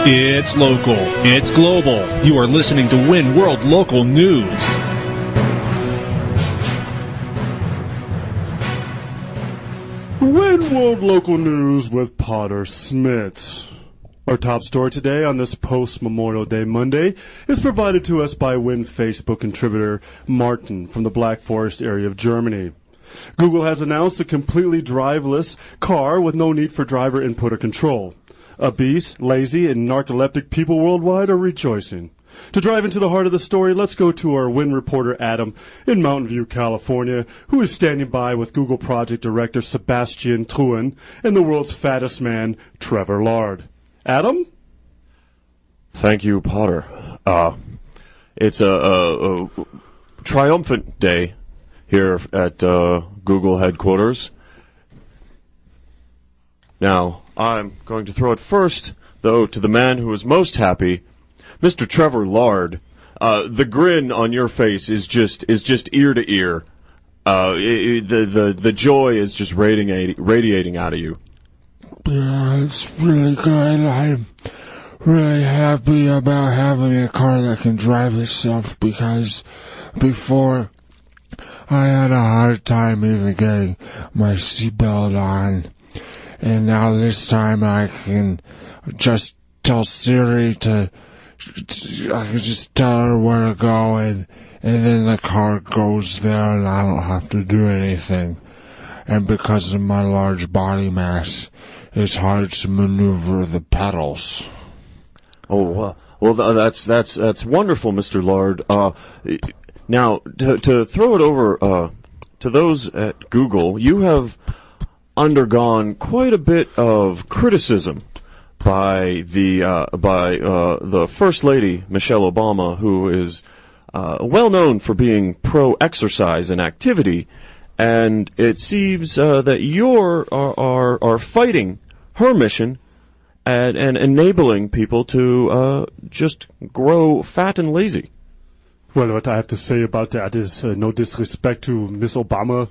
It's local. It's global. You are listening to Win World Local News. Win World Local News with Potter Smittss. Our top story today on this post-Memorial Day Monday is provided to us by Win Facebook contributor Martin from the Black Forest area of Germany. Google has announced a completely driverless car with no need for driver input or control. Obese, lazy, and narcoleptic people worldwide are rejoicing. To drive into the heart of the story, let's go to our Win reporter Adam in Mountain View, California, who is standing by with Google Project Director Sebastian Truan and the world's fattest man, Trevor Lard. Adam? Thank you, Potter. It's a triumphant day here at Google headquarters. Now, I'm going to throw it first, though, to the man who is most happy, Mr. Trevor Lard. The grin on your face is just ear to ear. The joy is just radiating out of you. Yeah, it's really good. I'm really happy about having a car that can drive itself, because before I had a hard time even getting my seatbelt on. And now this time I can just tell Siri I can just tell her where to go, and then the car goes there and I don't have to do anything. And because of my large body mass, it's hard to maneuver the pedals. Oh, well, that's wonderful, Mr. Lard. Now, to throw it over to those at Google, you have undergone quite a bit of criticism by the First Lady Michelle Obama, who is well known for being pro-exercise and activity, and it seems that you are fighting her mission and enabling people to just grow fat and lazy. Well, what I have to say about that is no disrespect to Miss Obama,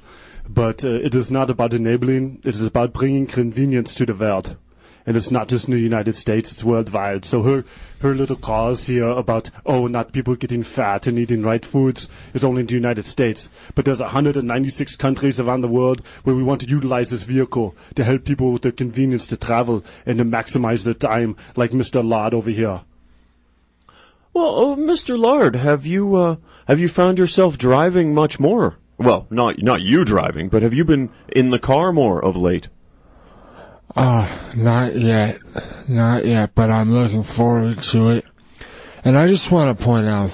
but it is not about enabling. It is about bringing convenience to the world. And it's not just in the United States, it's worldwide. So her little cause here about, not people getting fat and eating right foods is only in the United States. But there's 196 countries around the world where we want to utilize this vehicle to help people with the convenience to travel and to maximize their time, like Mr. Lard over here. Well, Mr. Lard, have you found yourself driving much more? Well, not you driving, but have you been in the car more of late? Not yet, but I'm looking forward to it. And I just want to point out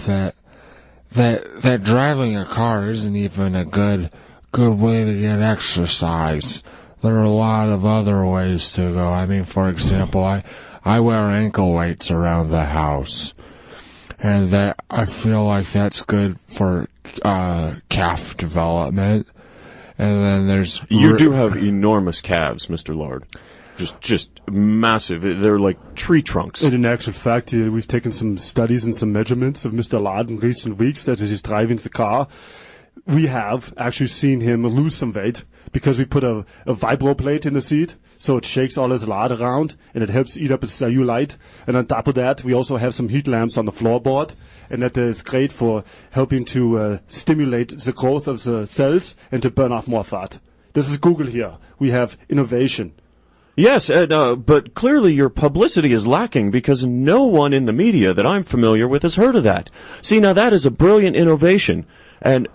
that driving a car isn't even a good way to get exercise. There are a lot of other ways to go. I mean, for example, I wear ankle weights around the house, and that I feel like that's good for calf development. And then there's... You do have enormous calves, Mr. Lard. Just massive. They're like tree trunks. And in actual fact, we've taken some studies and some measurements of Mr. Lard in recent weeks as he's driving the car. We have actually seen him lose some weight because we put a vibro plate in the seat, so it shakes all his lard around, and it helps eat up his cellulite. And on top of that, we also have some heat lamps on the floorboard, and that is great for helping to stimulate the growth of the cells and to burn off more fat. This is Google here. We have innovation. Yes, but clearly your publicity is lacking because no one in the media that I'm familiar with has heard of that. See, now that is a brilliant innovation. And,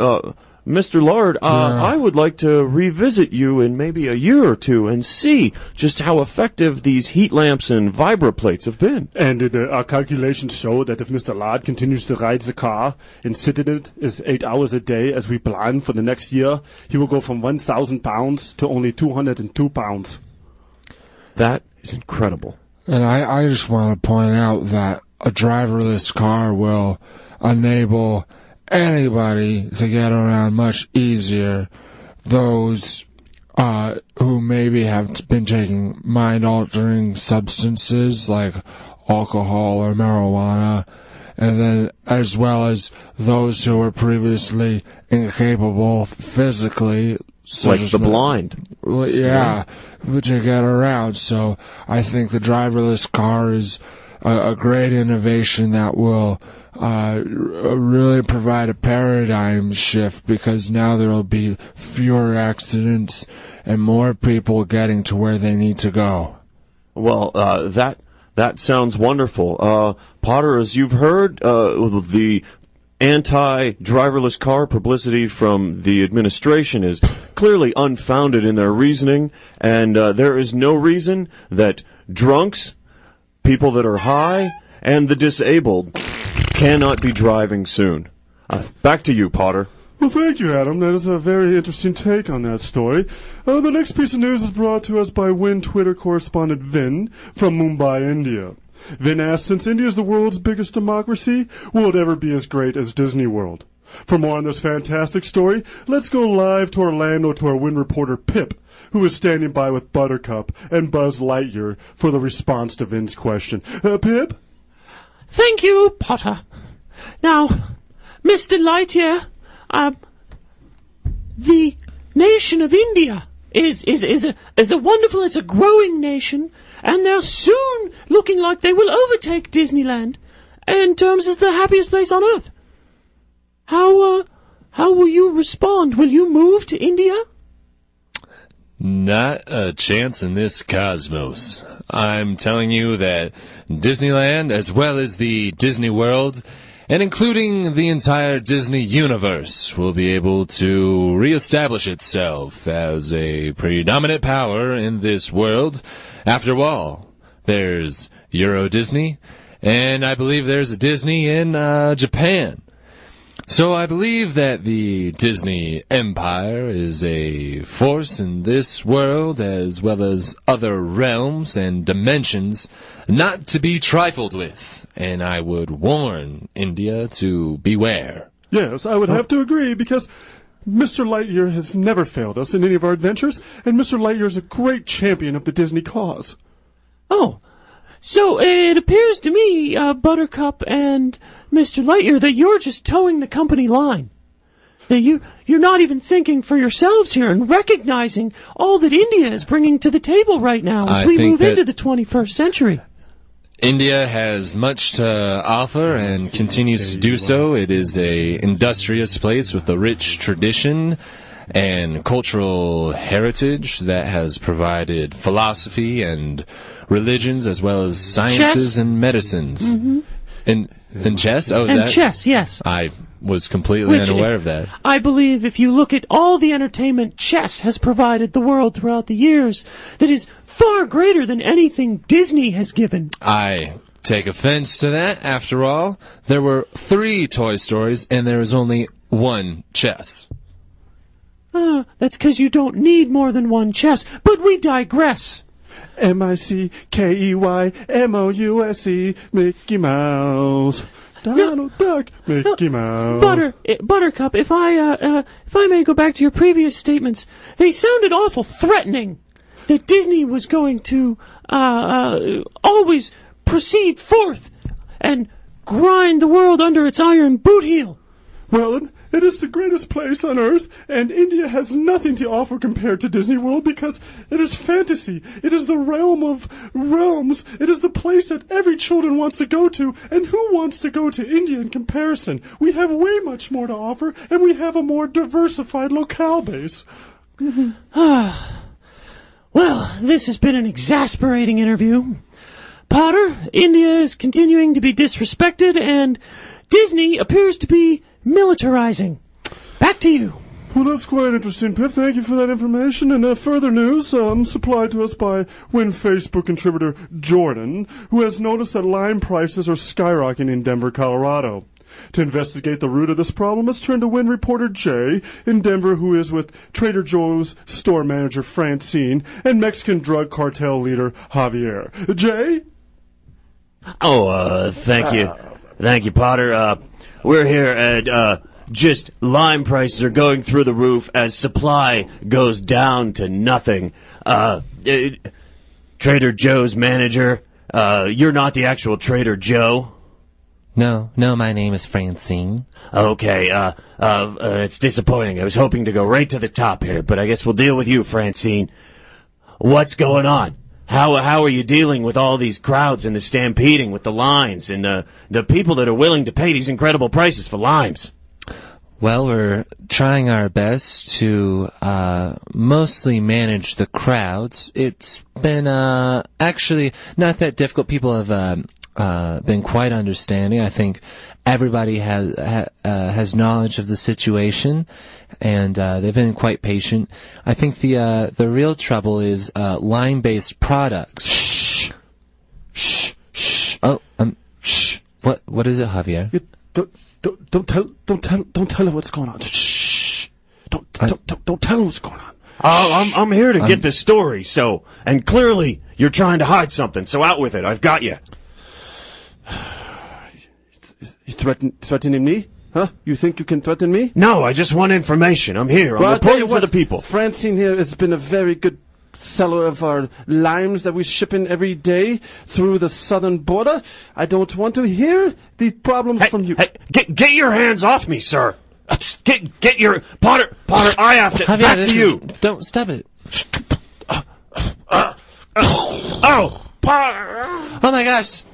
Mr. Lard, I would like to revisit you in maybe a year or two and see just how effective these heat lamps and vibroplates have been. And our calculations show that if Mr. Lard continues to ride the car and sit in it 8 hours a day as we plan for the next year, he will go from 1,000 pounds to only 202 pounds. That is incredible. And I just want to point out that a driverless car will enable anybody to get around much easier. Those who maybe have been taking mind-altering substances like alcohol or marijuana, and then as well as those who were previously incapable physically, like the blind. Yeah, to get around. So I think the driverless car is a great innovation that will really provide a paradigm shift, because now there will be fewer accidents and more people getting to where they need to go. Well, that sounds wonderful. Potter, as you've heard, the anti-driverless car publicity from the administration is clearly unfounded in their reasoning, and there is no reason that drunks, people that are high, and the disabled cannot be driving soon. Back to you, Potter. Well, thank you, Adam. That is a very interesting take on that story. The next piece of news is brought to us by Win Twitter correspondent Vin from Mumbai, India. Vin asks, since India is the world's biggest democracy, will it ever be as great as Disney World? For more on this fantastic story, let's go live to Orlando to our Win reporter Pip, who is standing by with Buttercup and Buzz Lightyear for the response to Vin's question. Pip? Thank you, Potter. Now, Mr. Lightyear, the nation of India is a wonderful, it's a growing nation, and they're soon looking like they will overtake Disneyland in terms of the happiest place on earth. How will you respond? Will you move to India? Not a chance in this cosmos. I'm telling you that Disneyland, as well as the Disney World, and including the entire Disney universe, will be able to reestablish itself as a predominant power in this world. After all, there's Euro Disney, and I believe there's a Disney in Japan. So I believe that the Disney Empire is a force in this world, as well as other realms and dimensions, not to be trifled with. And I would warn India to beware. Yes, I would have to agree, because Mr. Lightyear has never failed us in any of our adventures, and Mr. Lightyear is a great champion of the Disney cause. Oh, so it appears to me, Buttercup and Mr. Lightyear, that you're just towing the company line. That you're not even thinking for yourselves here and recognizing all that India is bringing to the table right now as we move into the 21st century. India has much to offer and continues to do so. It is a industrious place with a rich tradition and cultural heritage that has provided philosophy and religions, as well as sciences and medicines. Mm-hmm. And chess? Oh, is and that? Chess, yes. I was completely unaware of that. I believe if you look at all the entertainment chess has provided the world throughout the years, that is far greater than anything Disney has given. I take offense to that. After all, there were 3 Toy Stories, and there is only 1 chess. That's because you don't need more than 1 chess. But we digress. MICKEYMOUSE, Mickey Mouse. Donald Duck, Mickey Mouse. Buttercup, if I may go back to your previous statements, they sounded awful threatening. That Disney was going to always proceed forth and grind the world under its iron boot heel. Well, it is the greatest place on earth, and India has nothing to offer compared to Disney World, because it is fantasy. It is the realm of realms. It is the place that every children wants to go to, and who wants to go to India in comparison? We have way much more to offer, and we have a more diversified locale base. Well, this has been an exasperating interview. Potter, India is continuing to be disrespected, and Disney appears to be militarizing. Back to you. Well, that's quite interesting, Pip. Thank you for that information. And further news supplied to us by Win Facebook contributor Jordan, who has noticed that lime prices are skyrocketing in Denver, Colorado. To investigate the root of this problem, let's turn to Win reporter Jay in Denver, who is with Trader Joe's store manager Francine and Mexican drug cartel leader Javier. Jay? Oh, thank you. Thank you, Potter. We're here at, just lime prices are going through the roof as supply goes down to nothing. Trader Joe's manager, you're not the actual Trader Joe? No, my name is Francine. Okay, it's disappointing. I was hoping to go right to the top here, but I guess we'll deal with you, Francine. What's going on? How are you dealing with all these crowds and the stampeding with the lines and the people that are willing to pay these incredible prices for limes? Well, we're trying our best to mostly manage the crowds. It's been actually not that difficult. People have been quite understanding. I think everybody has knowledge of the situation, and they've been quite patient. I think the real trouble is lime-based products. Shh. Oh, shh. What is it, Javier? Don't tell her what's going on. Shh. Don't tell her what's going on. Oh, I'm here to get this story. So, and clearly you're trying to hide something. So out with it. I've got you. You threatening me? Huh? You think you can threaten me? No, I just want information. I'm here. I'm reporting for the people. Francine here has been a very good seller of our limes that we ship in every day through the southern border. I don't want to hear the problems from you. Hey, get your hands off me, sir. Get your Potter. I have to. Javier, back to you. Don't stop it. Oh, Potter. Oh my gosh.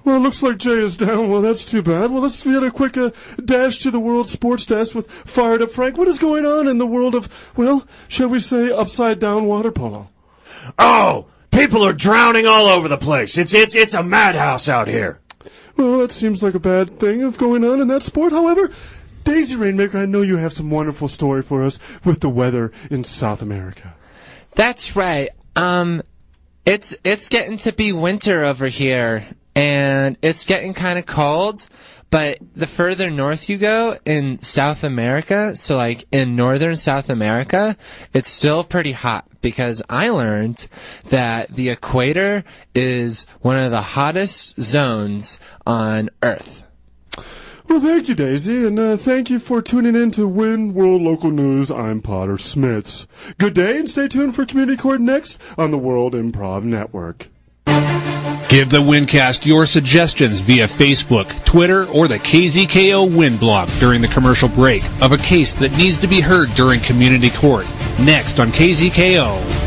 Well, it looks like Jay is down. Well, that's too bad. Well, let's get a quick dash to the World Sports Desk with Fired Up Frank. What is going on in the world of, well, shall we say, upside-down water polo? Oh, people are drowning all over the place. It's a madhouse out here. Well, that seems like a bad thing of going on in that sport. However, Daisy Rainmaker, I know you have some wonderful story for us with the weather in South America. That's right. It's getting to be winter over here, and it's getting kind of cold. But the further north you go in South America, so like in northern South America, it's still pretty hot, because I learned that the equator is one of the hottest zones on Earth. Well, thank you, Daisy, and thank you for tuning in to Win World Local News. I'm Potter Smittss. Good day, and stay tuned for Community Court next on the World Improv Network. Give the Wincast your suggestions via Facebook, Twitter, or the KZKO Win blog during the commercial break of a case that needs to be heard during Community Court. Next on KZKO.